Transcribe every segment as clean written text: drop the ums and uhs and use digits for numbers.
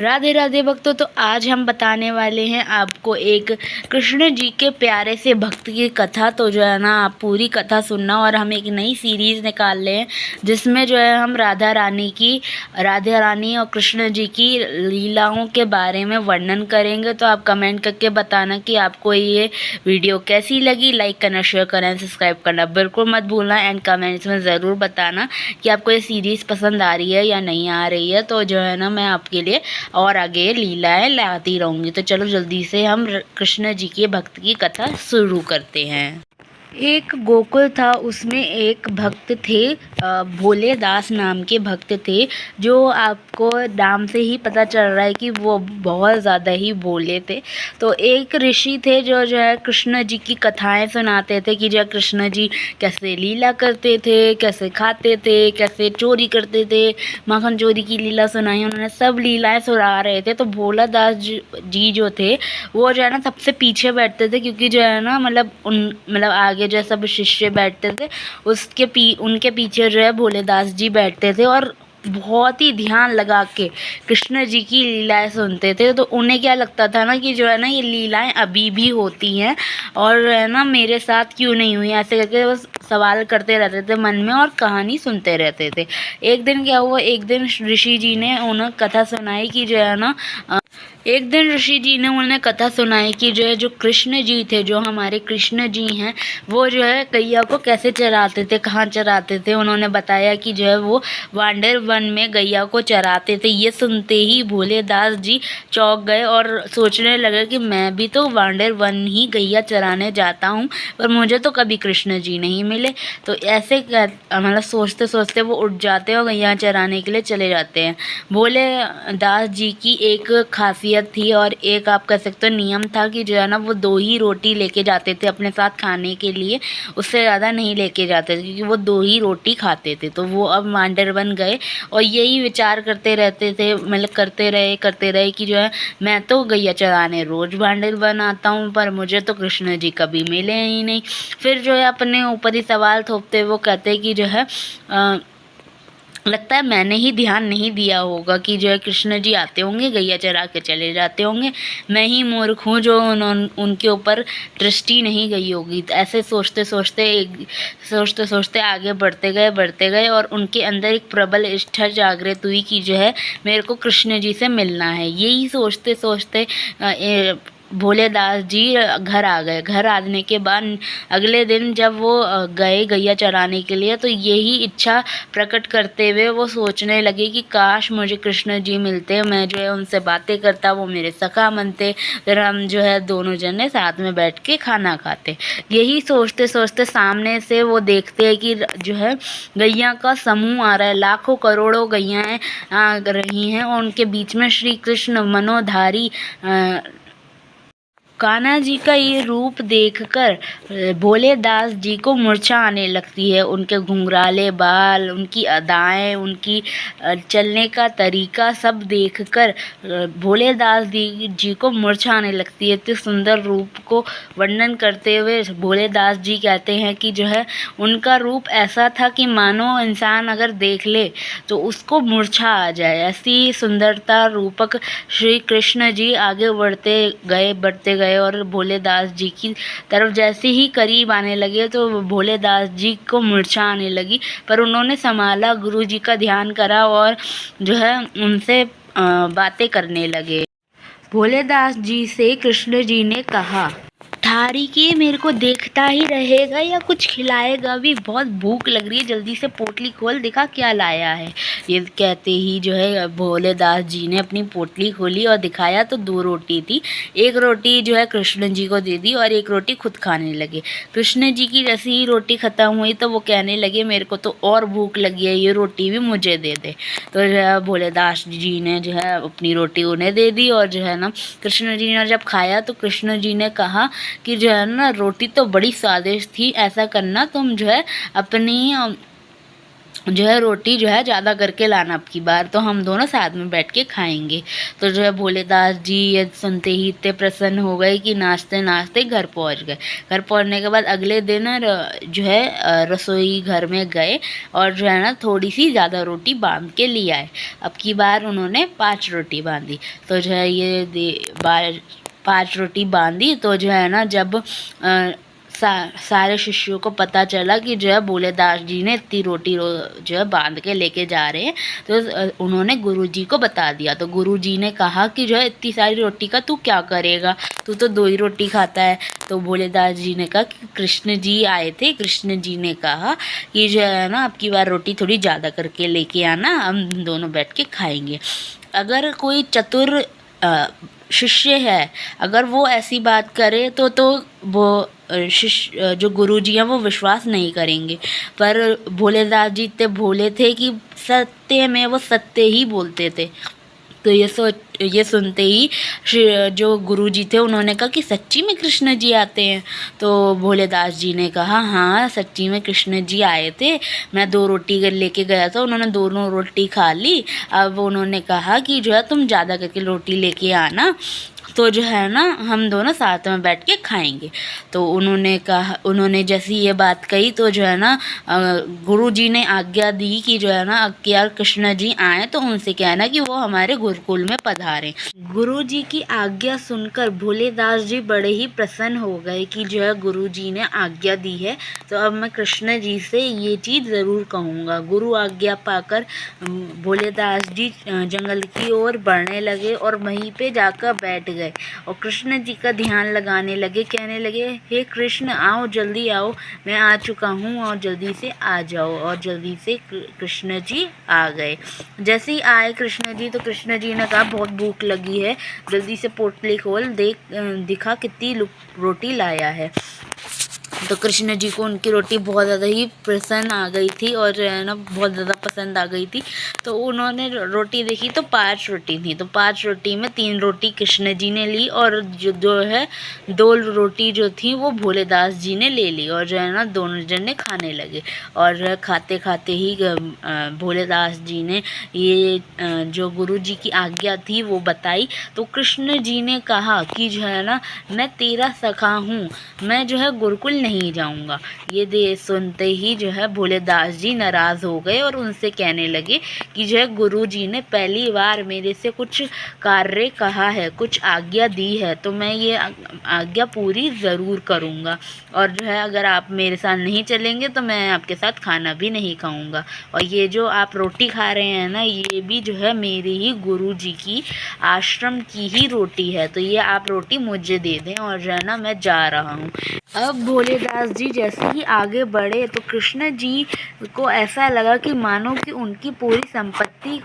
राधे राधे भक्तों। तो आज हम बताने वाले हैं आपको एक कृष्ण जी के प्यारे से भक्त की कथा। तो जो है ना, आप पूरी कथा सुनना। और हम एक नई सीरीज़ निकाल रहे हैं जिसमें जो है हम राधा रानी और कृष्ण जी की लीलाओं के बारे में वर्णन करेंगे। तो आप कमेंट करके बताना कि आपको ये वीडियो कैसी लगी। लाइक करना, शेयर करना, सब्सक्राइब करना बिल्कुल मत भूलना। एंड कमेंट्स में ज़रूर बताना कि आपको ये सीरीज़ पसंद आ रही है या नहीं आ रही है। तो जो है ना, मैं आपके लिए और आगे लीलाएं लाती रहूँगी। तो चलो जल्दी से हम कृष्ण जी के भक्त की कथा शुरू करते हैं। एक गोकुल था, उसमें एक भक्त थे, भोले दास नाम के भक्त थे। जो आपको नाम से ही पता चल रहा है कि वो बहुत ज़्यादा ही भोले थे। तो एक ऋषि थे जो है कृष्ण जी की कथाएं सुनाते थे कि जो कृष्ण जी कैसे लीला करते थे, कैसे खाते थे, कैसे चोरी करते थे। माखन चोरी की लीला सुनाई उन्होंने, सब लीलाएं सुना रहे थे। तो भोला दास जी जो थे वो जो है ना सबसे पीछे बैठते थे, क्योंकि जो है ना मतलब आगे जो सब शिष्य बैठते थे उनके पीछे जो है भोलेदास जी बैठते थे और बहुत ही ध्यान लगा के कृष्ण जी की लीलाएं सुनते थे। तो उन्हें क्या लगता था ना कि जो है ना ये लीलाएं अभी भी होती हैं और है ना मेरे साथ क्यों नहीं हुई, ऐसे करके बस सवाल करते रहते थे मन में और कहानी सुनते रहते थे। एक दिन क्या हुआ, एक दिन ऋषि जी ने उन्हें कथा सुनाई कि जो है ना एक दिन ऋषि जी ने उन्हें कथा सुनाई कि जो कृष्ण जी थे, जो हमारे कृष्ण जी हैं, वो जो है गैया को कैसे चराते थे, कहाँ चराते थे। उन्होंने बताया कि जो है वो वांडर वन में गैया को चराते थे। ये सुनते ही भोले दास जी चौंक गए और सोचने लगे कि मैं भी तो वांडर वन ही गैया चराने जाता हूँ, पर मुझे तो कभी कृष्ण जी नहीं मिले। तो ऐसे मतलब सोचते सोचते वो उठ जाते हैं और गैया चराने के लिए चले जाते हैं। भोले दास जी की एक खासियत थी और एक आप कह सकते हो नियम था कि जो है ना वो 2 ही रोटी लेके जाते थे अपने साथ खाने के लिए, उससे ज़्यादा नहीं लेके जाते थे, क्योंकि वो 2 ही रोटी खाते थे। तो वो अब वांडर बन गए और यही विचार करते रहते थे, मतलब करते रहे कि जो है मैं तो गैया चराने रोज़ वांडर बन आता हूँ, पर मुझे तो कृष्ण जी कभी मिले ही नहीं। फिर जो है अपने ऊपर ही सवाल थोपते वो कहते कि जो है लगता है मैंने ही ध्यान नहीं दिया होगा कि जो है कृष्ण जी आते होंगे, गैया चरा के चले जाते होंगे, मैं ही मूर्ख हूँ जो उनके ऊपर दृष्टि नहीं गई होगी। तो ऐसे सोचते सोचते आगे बढ़ते गए और उनके अंदर एक प्रबल इच्छा जागृत हुई कि जो है मेरे को कृष्ण जी से मिलना है। यही सोचते सोचते भोले दास जी घर आ गए। घर आने के बाद अगले दिन जब वो गए गैया चराने के लिए, तो यही इच्छा प्रकट करते हुए वो सोचने लगे कि काश मुझे कृष्ण जी मिलते, मैं जो है उनसे बातें करता, वो मेरे सखा बनते, फिर हम जो है दोनों जने साथ में बैठ के खाना खाते। यही सोचते सोचते सामने से वो देखते हैं कि जो है गैया का समूह आ रहा है, लाखों करोड़ों गैयाएँ आ रही हैं और उनके बीच में श्री कृष्ण मनोधारी कान्हा जी का ये रूप देखकर भोले दास जी को मूर्छा आने लगती है। उनके घुंघराले बाल, उनकी अदाएं, उनकी चलने का तरीका सब देखकर भोले दास जी को मूर्छा आने लगती है। इतने सुंदर रूप को वर्णन करते हुए भोले दास जी कहते हैं कि जो है उनका रूप ऐसा था कि मानो इंसान अगर देख ले तो उसको मूर्छा आ जाए। ऐसी सुंदरता रूपक श्री कृष्ण जी आगे बढ़ते गए और भोले दास जी की तरफ जैसे ही करीब आने लगे तो भोले दास जी को मूर्छा आने लगी, पर उन्होंने संभाला, गुरु जी का ध्यान करा और जो है उनसे बातें करने लगे। भोले दास जी से कृष्ण जी ने कहा, थारी के मेरे को देखता ही रहेगा या कुछ खिलाएगा भी, बहुत भूख लग रही है, जल्दी से पोटली खोल, दिखा क्या लाया है। ये कहते ही जो है भोले दास जी ने अपनी पोटली खोली और दिखाया तो 2 रोटी थी। एक रोटी जो है कृष्ण जी को दे दी और एक रोटी खुद खाने लगे। कृष्ण जी की जैसी ही रोटी ख़त्म हुई तो वो कहने लगे मेरे को तो और भूख लगी है, ये रोटी भी मुझे दे दे। तो जो है भोले दास जी ने जो है अपनी रोटी उन्हें दे दी और जो है ना कृष्ण जी ने जब खाया तो कृष्ण जी ने कहा कि जो है ना रोटी तो बड़ी स्वादिष्ट थी, ऐसा करना तुम जो है अपनी जो है रोटी जो है ज़्यादा करके लाना अब की बार, तो हम दोनों साथ में बैठ के खाएंगे। तो जो है भोलेदास जी ये सुनते ही इतने प्रसन्न हो गए कि नाचते नाचते घर पहुंच गए। घर पहुंचने के बाद अगले दिन जो है रसोई घर में गए और जो है ना थोड़ी सी ज़्यादा रोटी बांध के ले आए। अब की बार उन्होंने 5 रोटी बांधी। तो जो है ये 5 रोटी बांधी, तो जो है ना जब सारे शिष्यों को पता चला कि जो है भोलेदास जी ने इतनी रोटी जो है बांध के लेके जा रहे हैं, तो उन्होंने गुरुजी को बता दिया। तो गुरुजी ने कहा कि जो है इतनी सारी रोटी का तू क्या करेगा, तू तो 2 ही रोटी खाता है। तो भोलेदास जी ने कहा कि कृष्ण जी आए थे, कृष्ण जी ने कहा कि जो है ना अब की बार रोटी थोड़ी ज़्यादा करके लेके आना, हम दोनों बैठ के खाएंगे। अगर कोई चतुर शिष्य है, अगर वो ऐसी बात करे तो वो शिष्य जो गुरुजी हैं वो विश्वास नहीं करेंगे। पर भोलेदास जी इतने भोले थे कि सत्य में वो सत्य ही बोलते थे। तो ये सुनते ही जो गुरुजी थे उन्होंने कहा कि सच्ची में कृष्ण जी आते हैं। तो भोलेदास जी ने कहा हाँ सच्ची में कृष्ण जी आए थे, मैं 2 रोटी लेके गया था, उन्होंने दोनों रोटी खा ली। अब उन्होंने कहा कि जो है तुम ज़्यादा करके रोटी लेके आना, तो जो है ना हम दोनों साथ में बैठ के खाएंगे। तो उन्होंने जैसी ये बात कही तो जो है ना गुरुजी ने आज्ञा दी कि जो है ना अगर कृष्ण जी आए तो उनसे कहना कि वो हमारे गुरुकुल में पधारें। गुरुजी की आज्ञा सुनकर भोलेदास जी बड़े ही प्रसन्न हो गए कि जो है गुरुजी ने आज्ञा दी है, तो अब मैं कृष्ण जी से ये चीज़ ज़रूर कहूँगा। गुरु आज्ञा पाकर भोलेदास जी जंगल की ओर बढ़ने लगे और वहीं पे जाकर बैठ गए और कृष्ण जी का ध्यान लगाने लगे, कहने लगे हे कृष्ण आओ, जल्दी आओ, मैं आ चुका हूँ और जल्दी से आ जाओ। और जल्दी से कृष्ण जी आ गए। जैसे ही आए कृष्ण जी तो कृष्ण जी ने कहा बहुत भूख लगी है, जल्दी से पोटली खोल दिखा कितनी रोटी लाया है। तो कृष्ण जी को उनकी रोटी बहुत ज़्यादा ही पसंद आ गई थी और जो है ना बहुत ज़्यादा पसंद आ गई थी। तो उन्होंने रोटी देखी तो 5 रोटी थी, तो 5 रोटी में 3 रोटी कृष्ण जी ने ली और जो है 2 रोटी जो थी वो भोलेदास जी ने ले ली और जो है ना दोनों जने खाने लगे। और खाते खाते ही भोलेदास जी ने ये जो गुरु जी की आज्ञा थी वो बताई। तो कृष्ण जी ने कहा कि जो है ना मैं तेरा सखा हूँ, मैं जो है गुरुकुल नहीं जाऊंगा। ये सुनते ही जो है भोलेदास जी नाराज़ हो गए और उनसे कहने लगे कि जो है गुरु जी ने पहली बार मेरे से कुछ कार्य कहा है, कुछ आज्ञा दी है, तो मैं ये आज्ञा पूरी ज़रूर करूँगा। और जो है अगर आप मेरे साथ नहीं चलेंगे तो मैं आपके साथ खाना भी नहीं खाऊँगा। और ये जो आप रोटी खा रहे हैं ना, ये भी जो है मेरे ही गुरु जी की आश्रम की ही रोटी है, तो ये आप रोटी मुझे दे दें और जो है ना मैं जा रहा हूँ। अब भोलेदास जी जैसे ही आगे बढ़े तो कृष्ण जी को ऐसा लगा कि मानो कि उनकी पूरी संपत्ति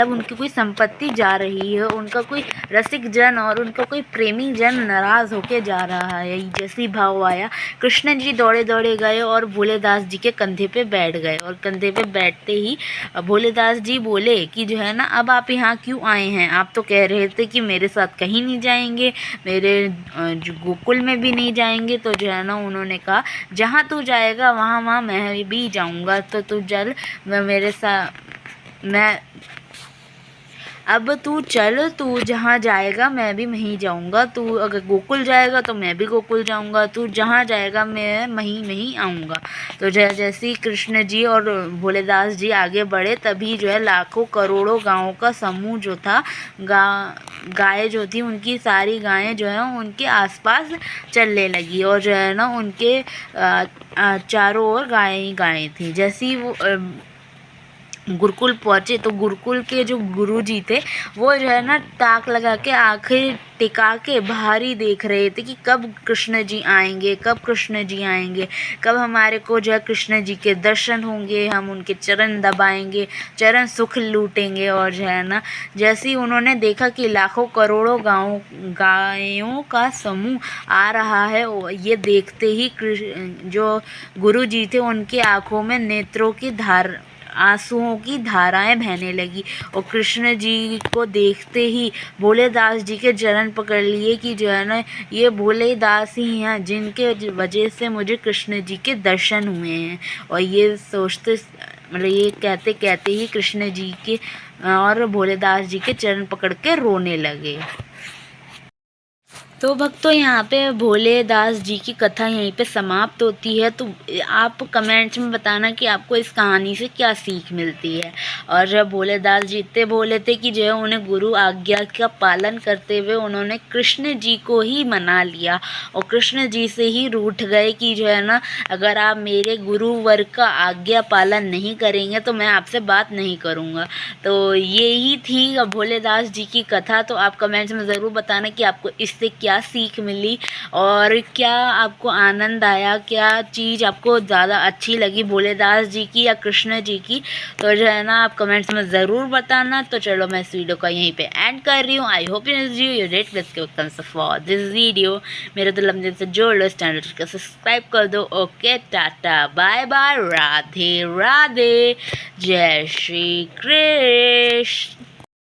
उनकी कोई संपत्ति जा रही है, उनका कोई रसिक जन और उनका कोई प्रेमी जन नाराज़ होके जा रहा है। जैसी भाव आया कृष्ण जी दौड़े दौड़े गए और भोलेदास जी के कंधे पे बैठ गए और कंधे पे बैठते ही भोलेदास जी बोले कि जो है ना अब आप यहाँ क्यों आए हैं, आप तो कह रहे थे कि मेरे साथ कहीं नहीं जाएंगे, मेरे जो गोकुल में भी नहीं जाएंगे। तो जो है ना उन्होंने कहा जहाँ तू जाएगा वहाँ मैं भी जाऊँगा, तो तू चल मेरे साथ, अब तू चल, तू जहाँ जाएगा मैं भी वहीं जाऊँगा, तू अगर गोकुल जाएगा तो मैं भी गोकुल जाऊँगा, तू जहाँ जाएगा मैं वहीं आऊँगा। तो जैसे कृष्ण जी और भोलेदास जी आगे बढ़े तभी जो है लाखों करोड़ों गाँवों का समूह जो था, गाय जो थी उनकी सारी गायें जो है उनके आसपास चलने लगी और जो है ना उनके चारों ओर गायें थी। जैसी वो गुरुकुल पहुँचे तो गुरुकुल के जो गुरुजी थे वो जो है ना ताक लगा के आंखें टिका के बाहर ही देख रहे थे कि कब कृष्ण जी आएंगे, कब कृष्ण जी आएंगे, कब हमारे को जो है कृष्ण जी के दर्शन होंगे, हम उनके चरण दबाएंगे, चरण सुख लूटेंगे। और जो है ना जैसे ही उन्होंने देखा कि लाखों करोड़ों गायों का समूह आ रहा है, ये देखते ही जो गुरु जी थे उनके आँखों में नेत्रों की धार आंसुओं की धाराएं बहने लगी और कृष्ण जी को देखते ही भोले दास जी के चरण पकड़ लिए कि जो है ना ये भोले दास ही हैं जिनके वजह से मुझे कृष्ण जी के दर्शन हुए हैं। और ये सोचते मतलब ये कहते कहते ही कृष्ण जी के और भोले दास जी के चरण पकड़ के रोने लगे। तो भक्तों यहाँ पे भोले दास जी की कथा यहीं पे समाप्त होती है। तो आप कमेंट्स में बताना कि आपको इस कहानी से क्या सीख मिलती है। और जब भोले दास जी इतने भोले थे कि जो है उन्हें गुरु आज्ञा का पालन करते हुए उन्होंने कृष्ण जी को ही मना लिया और कृष्ण जी से ही रूठ गए कि जो है ना अगर आप मेरे गुरुवर का आज्ञा पालन नहीं करेंगे तो मैं आपसे बात नहीं करूँगा। तो यही थी भोले दास जी की कथा। तो आप कमेंट्स में ज़रूर बताना कि आपको इससे क्या सीख मिली और क्या आपको आनंद आया, क्या चीज़ आपको ज़्यादा अच्छी लगी भोले दास जी की या कृष्ण जी की। तो जो है ना आप कमेंट्स में ज़रूर बताना। तो चलो मैं इस वीडियो को यहीं पे एंड कर रही हूँ। I hope you rate plus के फॉर दिस वीडियो। मेरे तो लंबे से जोड़ लो, चैनल को सब्सक्राइब कर दो। Okay, tata bye bye, Radhe Radhe, जय श्री कृष्ण।